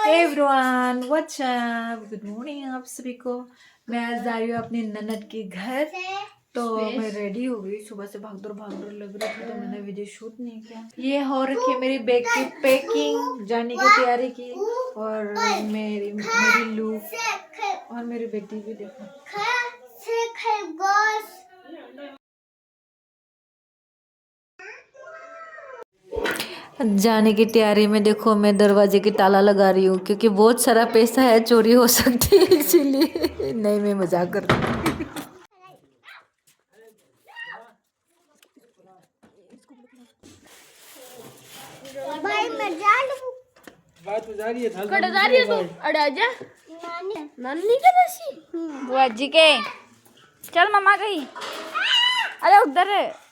Everyone what's up, good morning आप सभी को। मैं आज जा रही हूँ अपनी ननद के घर। तो मैं रेडी हो गई, सुबह से भाग दौड़ लग रही थी तो मैंने वीडियो शूट नहीं किया। ये हो रखी है मेरी बैग की पैकिंग, जाने की तैयारी की। और मेरी लुक और मेरी बेटी भी देखो। जाने की तैयारी में देखो मैं दरवाजे की ताला लगा रही हूँ क्योंकि बहुत सारा पैसा है, चोरी हो सकती है इसीलिए। नहीं, मैं मजाक कर रही हूँ। भाई मैं जा लूं। बात तो जा रही है, कड़ जा रही है तू अड़ा जा नानी के दसी बुआ जी के चल मम्मा गई। अरे उधर है।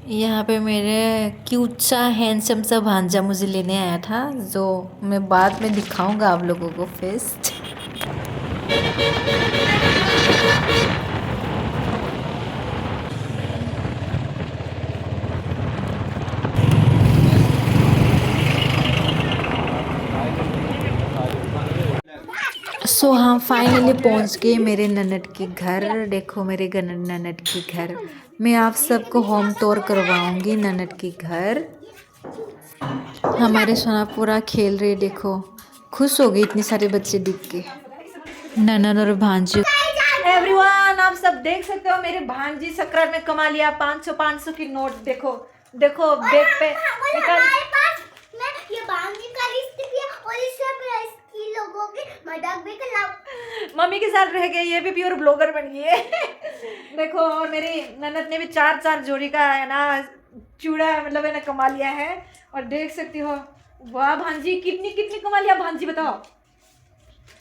यहाँ पे मेरे क्यूट सा हैंडसम सा भांजा मुझे लेने आया था, जो मैं बाद में दिखाऊंगा आप लोगों को फेस। सो हम फाइनली पहुंच गए मेरे ननद के घर। देखो मेरे ननद के घर। मैं आप सबको होम टूर करवाऊंगी ननद के घर। हमारे सोना पूरा खेल रहे, देखो खुश हो गई इतने सारे बच्चे दिख के। ननद और भांजी। एवरीवन आप सब देख सकते हो मेरे भांजी सकरात में कमा लिया 500 की नोट। देखो देखो बैग पे हमारे पास मैं ये भांजी का लिस्ट किया और इससे इसकी लोगों की मजाक भी कर। मम्मी के साथ रह गए, ये भी प्योर ब्लॉगर बन गई है। देखो और मेरी ननद ने भी 4 जोड़ी का है ना चूड़ा, मतलब है ना कमा लिया है। और देख सकती हो, वाह भांजी कितनी कितनी कमा लिया भांजी, बताओ।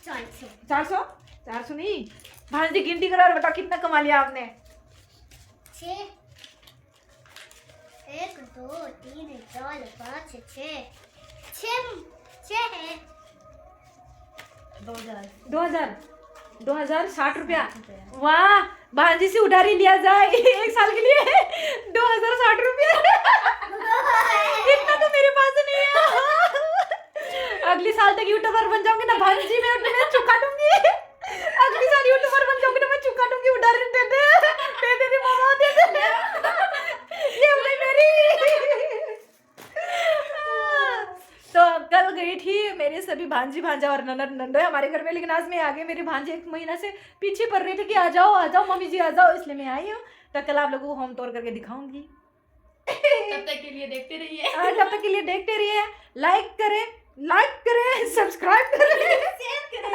400 नहीं भांजी, गिनती करो और बताओ कितना कमा लिया आपने। 6 1 2 3 4 5 6 है 2000 60 रुपया। वाह भांजी से उधारी लिया जाए एक साल के लिए 2060 रुपया। इतना तो मेरे पास नहीं है। अगली साल तक यूट्यूबर बन जाऊंगी ना भांजी, मैं चुका दूंगी। अगली साल यूट्यूबर बन जाऊंगी ना मैं चुका दूंगी। उधारी दे दे मामा दे दे। ये हो गई मेरी। तो कल गई थी मेरे सभी भांजी भांजा और ननद नंदोई हमारे घर में, लेकिन आज मैं आ गई। मेरे भांजे 1 महीना से पीछे पड़ रही थी कि आ जाओ मम्मी जी आ जाओ, इसलिए मैं आई हूँ। तो कल आप लोगों को होम टूर करके दिखाऊंगी। तब तक के लिए देखते रहिए। लाइक करें सब्सक्राइब करें शेयर करें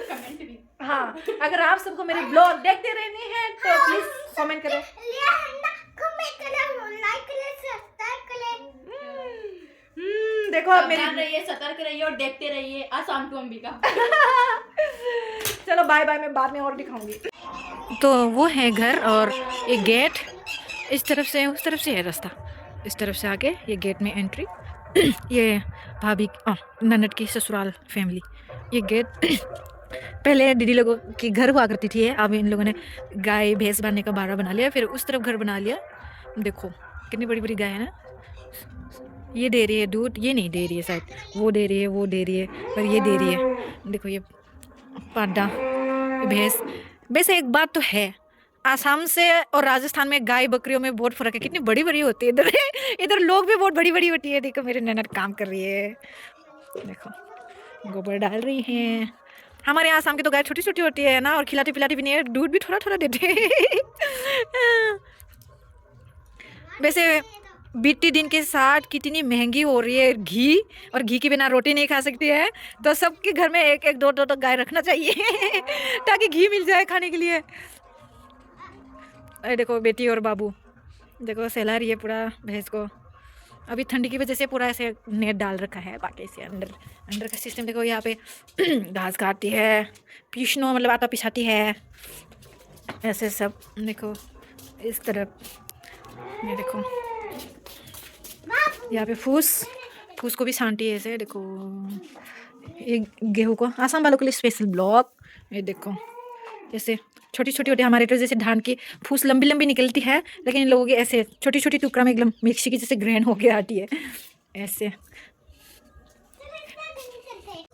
कमेंट भी। हाँ, अगर आप सबको मेरे ब्लॉग देखते रहने हैं तो प्लीज कमेंट करें, लाइक करें सब्सक्राइब करें। देखो अब मेरी रहिए, सतर्क रहिए और देखते रहिए आसाम टू अंबिका। चलो बाय बाय, मैं बाद में और दिखाऊंगी। तो वो है घर और ये गेट इस तरफ से, उस तरफ से है रास्ता। इस तरफ से आके ये गेट में एंट्री। ये भाभी ननद की ससुराल फैमिली। ये गेट पहले दीदी लोगों की घर हुआ करती थी, अब इन लोगों ने गाय भैंस बांधने का बाड़ा बना लिया, फिर उस तरफ घर बना लिया। देखो कितनी बड़ी बड़ी गाय है ना। ये दे रही है दूध, ये नहीं दे रही है शायद, वो दे रही है पर ये दे रही है। देखो ये पाडा भैंस। वैसे एक बात तो है, आसाम से और राजस्थान में गाय बकरियों में बहुत फर्क है, कितनी बड़ी बड़ी होती है। इधर लोग भी बहुत बड़ी बड़ी होती है। देखो मेरे ननद काम कर रही है, देखो गोबर डाल रही हैं। हमारे यहाँ आसाम की तो गाय छोटी छोटी होती है ना, और खिलाती पिलाती भी नहीं है, दूध भी थोड़ा थोड़ा देते हैं। वैसे बीती दिन के साथ कितनी महंगी हो रही है घी, और घी के बिना रोटी नहीं खा सकती है। तो सबके घर में एक एक दो दो गाय रखना चाहिए ताकि घी मिल जाए खाने के लिए। अरे देखो बेटी और बाबू देखो सहला रही है पूरा भैंस को। अभी ठंडी की वजह से पूरा ऐसे नेट डाल रखा है, बाकी से अंदर का सिस्टम देखो। यहाँ पे घास काटती है, पीसनो मतलब आटा पिसाती है, ऐसे सब। देखो इस तरफ ये देखो, यहाँ पे फूस को भी छांटी है ऐसे। देखो ये गेहूँ को, आसाम वालों के लिए स्पेशल ब्लॉग। ये देखो जैसे छोटी छोटी होती है। हमारे तो जैसे धान की फूस लंबी लंबी निकलती है, लेकिन इन लोगों की ऐसे छोटी छोटी टुकड़ा में एकदम मिक्सी की जैसे ग्रैंड होके आती है ऐसे।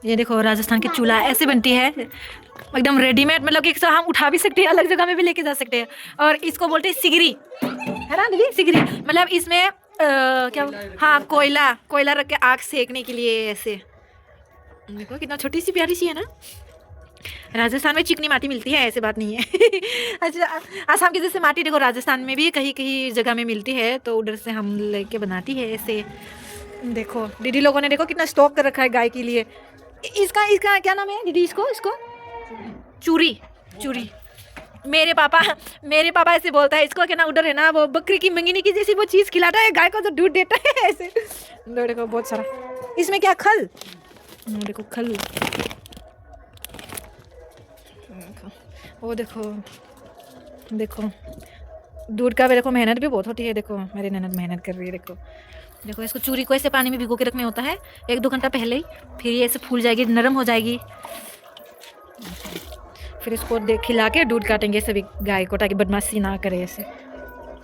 ये देखो राजस्थान की चूल्हा ऐसे बनती है एकदम रेडीमेड, मतलब कि हम उठा भी सकते हैं, अलग जगह में भी लेके जा सकते हैं। और इसको बोलते हैं सिगरी, है ना दीदी? सिगरी मतलब इसमें क्या, हाँ कोयला रख के आग सेकने के लिए ऐसे। देखो कितना छोटी सी प्यारी सी है ना। राजस्थान में चिकनी माटी मिलती है, ऐसे बात नहीं है। अच्छा, आसाम की जैसे माटी देखो राजस्थान में भी कहीं कहीं जगह में मिलती है, तो उधर से हम लेके बनाती है ऐसे। देखो दीदी लोगों ने देखो कितना स्टॉक कर रखा है गाय के लिए। इसका क्या नाम है दीदी? इसको चूरी। मेरे पापा ऐसे बोलता है इसको, क्या ना उधर है ना वो बकरी की मंगनी की जैसी वो चीज़ खिलाता है गाय को, जो दूध देता है ऐसे। देखो बहुत सारा इसमें क्या खल, देखो खल, वो देखो दूध का भी देखो मेहनत भी बहुत होती है। देखो मेरी ननद मेहनत कर रही है। देखो इसको चूरी को ऐसे पानी में भिगो के रखना होता है 1-2 घंटा पहले ही, फिर ये ऐसे फूल जाएगी, नरम हो जाएगी। फिर इसको खिला के दूध काटेंगे सभी गाय को, ताकि बदमाशी ना करे ऐसे।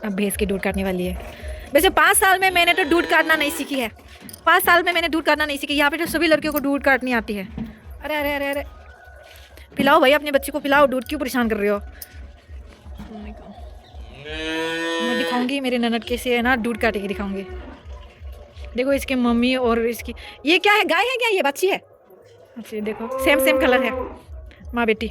अब भैंस की दूध काटने वाली है। वैसे 5 साल में मैंने तो दूध काटना नहीं सीखी है। 5 साल में मैंने दूध काटना नहीं सीखी। यहाँ पे तो सभी लड़कियों को दूध काटनी आती है। अरे अरे अरे अरे, पिलाओ भाई अपने बच्चे को, पिलाओ दूध, क्यों परेशान कर रहे हो? मैं दिखाऊंगी मेरे ननद कैसे है ना दूध काटे के दिखाऊंगी। देखो इसकी मम्मी और इसकी, ये क्या है, गाय है क्या? ये बच्ची है। अच्छा देखो सेम कलर है, माँ बेटी।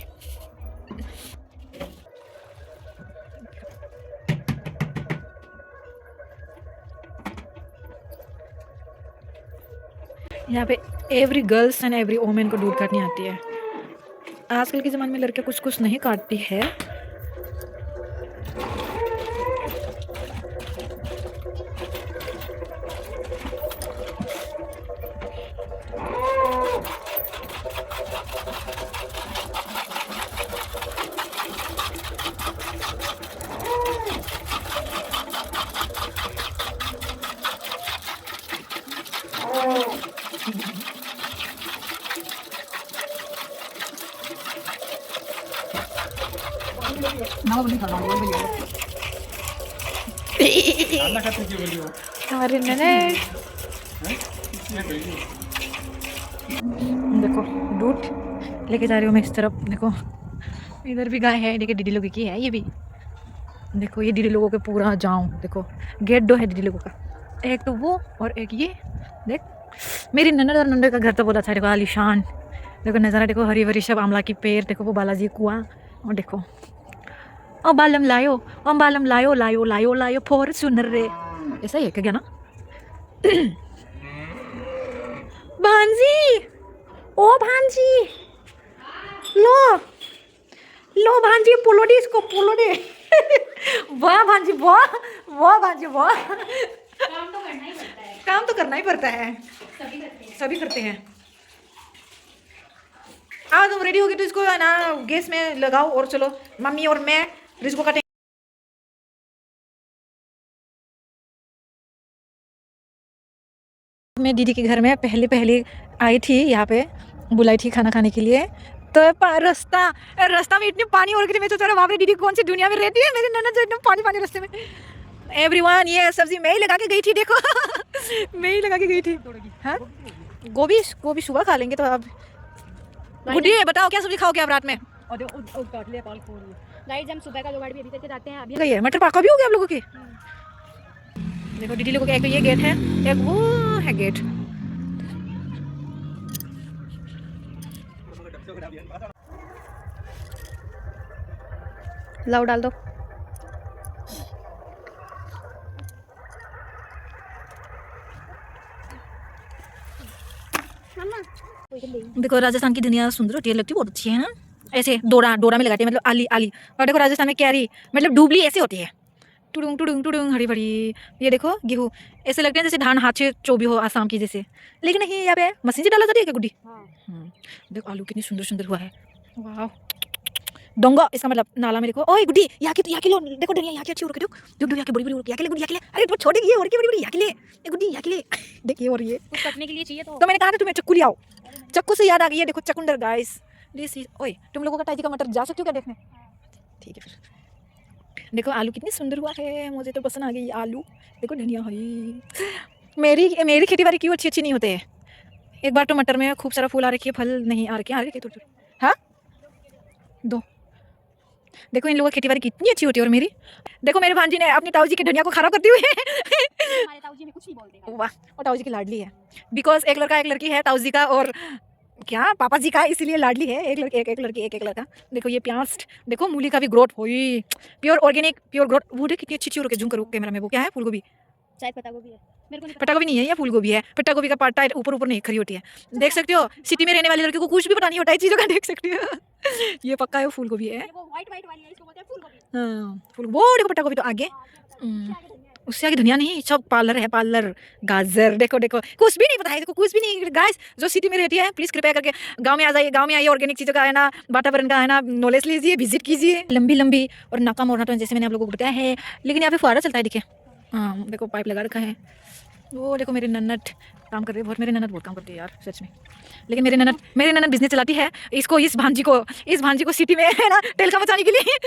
यहाँ पे every girls and every women को दूध काटनी आती है। आजकल के ज़माने में लड़कियाँ कुछ नहीं काटती है। हमारे ननद देखो दूध लेके जा रही हूँ मैं इस तरफ। देखो इधर भी गाय है, देखिए दीदी लोगों की है ये भी। देखो ये दीदी लोगों के पूरा जाऊँ, देखो गेट 2 है दीदी लोगों का, एक तो वो और एक ये। देख मेरी ननद और नंदे का घर तो बहुत अच्छा है। देखो आलीशान, देखो नज़ारा, देखो हरी भरी सब आंवला की पेड़, देखो वो बालाजी कुआं, और देखो अम्बालम लायो फोर सुनर रे, ऐसा ही है क्या ना? भांजी, ओ भांजी, लो भांजी, पोलो दे इसको, पोलो दे। वाह भांजी वाह भांजी वाह। काम तो करना ही पड़ता है, सभी करते हैं। आओ तुम रेडी होगी तो इसको है ना गैस में लगाओ, और चलो मम्मी और मैं इसको काटेंगे। मैं दीदी के घर में पहले आई थी, यहाँ पे बुलाई थी खाना खाने के लिए। तो रास्ता में इतनी पानी हो रही थी, मैं सोच रहा वहाँ पे दीदी कौन सी दुनिया में रहती है। मेरी ननद जो इतना पानी रास्ते में। एवरीवन ये सब्जी मैं ही लगा के गई थी, देखो। मैं ही लगा के गई थी। हाँ गोभी सुबह खा लेंगे। तो अब गुड्डी बताओ क्या सब्जी खाओगे आप रात में? गाइस हम सुबह का जुगाड़ भी अभी करके जाते हैं। अभी गई है मटर पाका भी हो गया आप लोगों के। देखो दीदी लोगों का एक तो ये गेट है, एक वो है गेट। लाओ डाल दो। देखो राजस्थान की दुनिया सुंदर होती है, लगती बहुत अच्छी है ना। ऐसे डोरा में लगाते हैं, मतलब आली। और देखो राजस्थान में कैरी मतलब डूबली ऐसे होती है, टुडुंग हरी भरी। ये देखो गेहूँ ऐसे लगते हैं जैसे धान हाथ से चोबी हो आसाम की जैसे, लेकिन नहीं यहाँ पे मशीन से डाला जाती है क्या गुड्डी? देखो आलू कितनी सुंदर हुआ है। वाह डोंगा इसका मतलब नाला में। देखो ओए गुड्डी यहाँ की लो, देखो धनिया यहाँ की अच्छी हो रखी है। देखो यहाँ की बड़ी यहाँ के ले गुड्डी, यहाँ के ले। अरे तो छोटी ये और की बड़ी यहाँ के ले, गुड्डी यहाँ के ले। देखिए और ये कटने के लिए चाहिए तो मैंने कहा था तुम्हें चक्कू ले आओ। चक्कू से याद आ गई है, देखो चकुंदर गाइस। ओए तुम लोगों का टाइजी का मटर जा सकते हो क्या देखने? ठीक है फिर। देखो आलू कितनी सुंदर हुआ है, मुझे तो पसंद आ गई आलू। देखो धनिया है। मेरी मेरी खेती बाड़ी क्यों अच्छी अच्छी नहीं होते हैं। एक बार तो मटर में खूब सारा फूल आ रखी है, फल नहीं आ रखे, आ रखे थोड़ी थोड़ी। हाँ दो। देखो इन लोगों की खेती बाड़ी कितनी अच्छी होती है, और मेरी देखो मेरे भांजी ने अपनी ताऊ जी की धनिया को खराब करती हुई हमारे ताऊ जी में कुछ नहीं बोलते। वाह, और ताऊ जी की लाडली है, बिकॉज एक लड़का एक लड़की है ताऊ जी का, और क्या पापा जी का, इसीलिए लाडली है। एक लड़की एक लड़की एक लड़का। देखो ये प्याज, देखो मूली का भी ग्रोथ हुई, प्योर ऑर्गेनिक प्योर ग्रोथ। वो देख कितनी अच्छी अच्छी हो रही है, जूम करो कैमरा में। वो क्या है, फूल गोभी, शायद पता गोभी है, मेरे को नहीं पत्ता गोभी नहीं है, ये फूल गोभी है। पत्ता गोभी का पार्ट ऊपर ऊपर नहीं खरी होती है, देख सकते हो। सिटी में रहने वाले लड़के को कुछ भी पता नहीं होता है चीज़ों का, देख सकते हो। ये पक्का है फूल गोभी है। पता। वो व्हाइट व्हाइट वाली है, इसको बोलते हैं फूल गोभी। हाँ फूल, वो देखो पत्ता गोभी तो आगे। उससे आगे धनिया नहीं, सब पार्लर है, पार्लर। गाजर देखो देखो, कुछ भी नहीं पता है, देखो कुछ भी नहीं। गाइस जो सिटी में रहती है प्लीज कृपया करके गांव में आ जाइए, गांव में आइए, ऑर्गेनिक चीज़ों का है ना, वातावरण का है ना नॉलेज लीजिए, विजिट कीजिए। लंबी लंबी और नाका मोड़ना तो जैसे मैंने आप लोगों को बताया है, लेकिन यहाँ पे फुहारा चलता है, देखिए। हाँ देखो पाइप लगा रखा है। वो देखो मेरी नन्नत काम कर रही है बहुत, मेरी नन्नत बहुत काम करती है यार सच में। लेकिन मेरी नन्नत बिजनेस चलाती है, इसको इस भांजी को सिटी में है ना टेल का बचाने के लिए।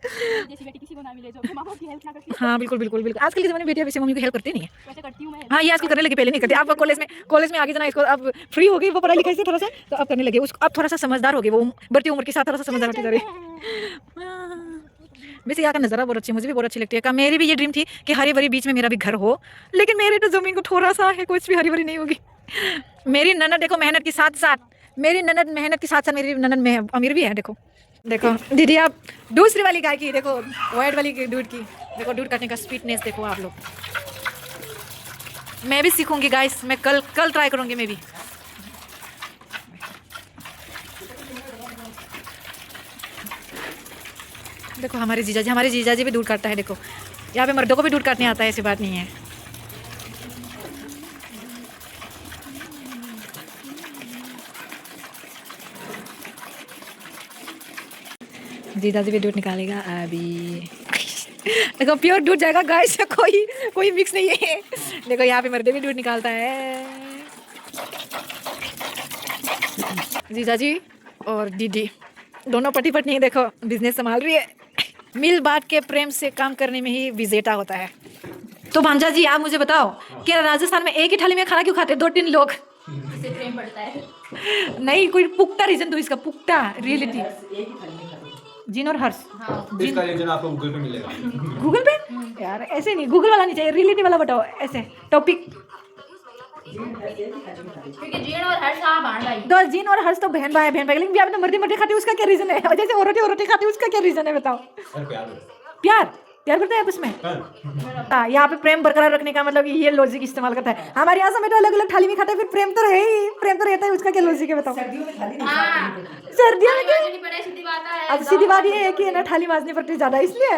जैसी बेटी किसी को ना मिले जो अपने माँ बाप की हेल्प ना करती है। हाँ बिल्कुल बिल्कुल बिल्कुल, आजकल के ज़माने में बेटियां वैसे मम्मी को हेल्प करती नहीं है। वैसे करती हूँ मैं। हाँ ये आजकल करने लगी, पहले नहीं करती। अब कॉलेज में आगे जाना, इसको अब फ्री हो गई वो पढ़ाई लिखाई से थोड़ा सा, तो अब करने लगे। उसको अब थोड़ा सा समझदार हो गई, वो बढ़ती उम्र के साथ थोड़ा सा समझदार होती जा रही है। वैसे यहाँ का नज़ारा बहुत अच्छी है, मुझे भी बहुत अच्छी लगती है। मेरी भी ये ड्रीम थी कि हरी भरी बीच में मेरा भी घर हो, लेकिन मेरी तो ज़मीन को थोड़ा सा है, कुछ भी हरी भरी नहीं होगी। मेरी ननद देखो मेहनत के साथ साथ मेरी ननद में अमीर भी है। देखो देखो दीदी, आप दूसरी वाली गाय की देखो, वाइट वाली दूध की देखो, दूध काटने का स्वीटनेस देखो आप लोग। मैं भी सीखूंगी गाइस, मैं कल ट्राई करूंगी मैं भी। देखो हमारे जीजाजी भी दूध काटता है। देखो यहाँ पे मर्दों को भी दूध काटने आता है, ऐसी बात नहीं है। जीजाजी भी दूध निकालेगा अभी। देखो प्योर दूध जाएगा गाइस, कोई मिक्स नहीं है। देखो यहाँ पे मर्दे भी दूध निकालता है। जीजाजी और दीदी दोनों पति पत्नी देखो बिजनेस संभाल रही है। मिल बांट के प्रेम से काम करने में ही विजेता होता है। तो भांजा जी आप मुझे बताओ कि राजस्थान में एक ही थाली में खाना क्यों खाते हैं 2-3 लोग? इससे प्रेम बढ़ता है। नहीं कोई पुख्ता रीजन तो इसका, पुख्ता रियलिटी। जिन और हर्ष, इसका रीजन आपको गूगल पे मिलेगा। गूगल पे यार ऐसे नहीं, गूगल वाला नहीं चाहिए, रियलिटी वाला बताओ ऐसे टॉपिक। क्योंकि जीन और हर्ष हाँ भाण भाई। तो जिन और हर्ष तो बहन भाई, लेकिन आप तो मर्दी खाती है, उसका क्या रीजन है? और जैसे औरतें खाती है, उसका क्या रीजन है बताओ? प्यार करते हैं आपस में। हाँ यहाँ पे प्रेम बरकरार रखने का मतलब ये लॉजिक इस्तेमाल करता है। हमारे यहाँ समय तो अलग अलग थाली में खाता है, फिर प्रेम तो है ही, प्रेम तो रहता है, उसका क्या लॉजिक है बताओ? सर्दियों में क्या? अब सीधी बात ये है कि ना थाली मांजनी पड़ती है ज्यादा, इसलिए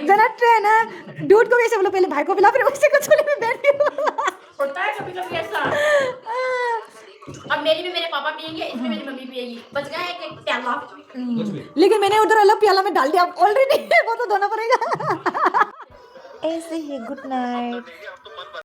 जनक है ना। दूध को कैसे बोलो, पहले भाई को पिला फिर उसी को चूल्हे में बैठ। होता है कभी कभी ऐसा। अब मेरी भी मेरे पापा पियेंगे, इसमें मेरी मम्मी पिएगी, बच गया एक प्याला। लेकिन मैंने उधर अलग प्याला में डाल दिया ऑलरेडी, वो तो धोना पड़ेगा। ऐसे ही गुड नाइट।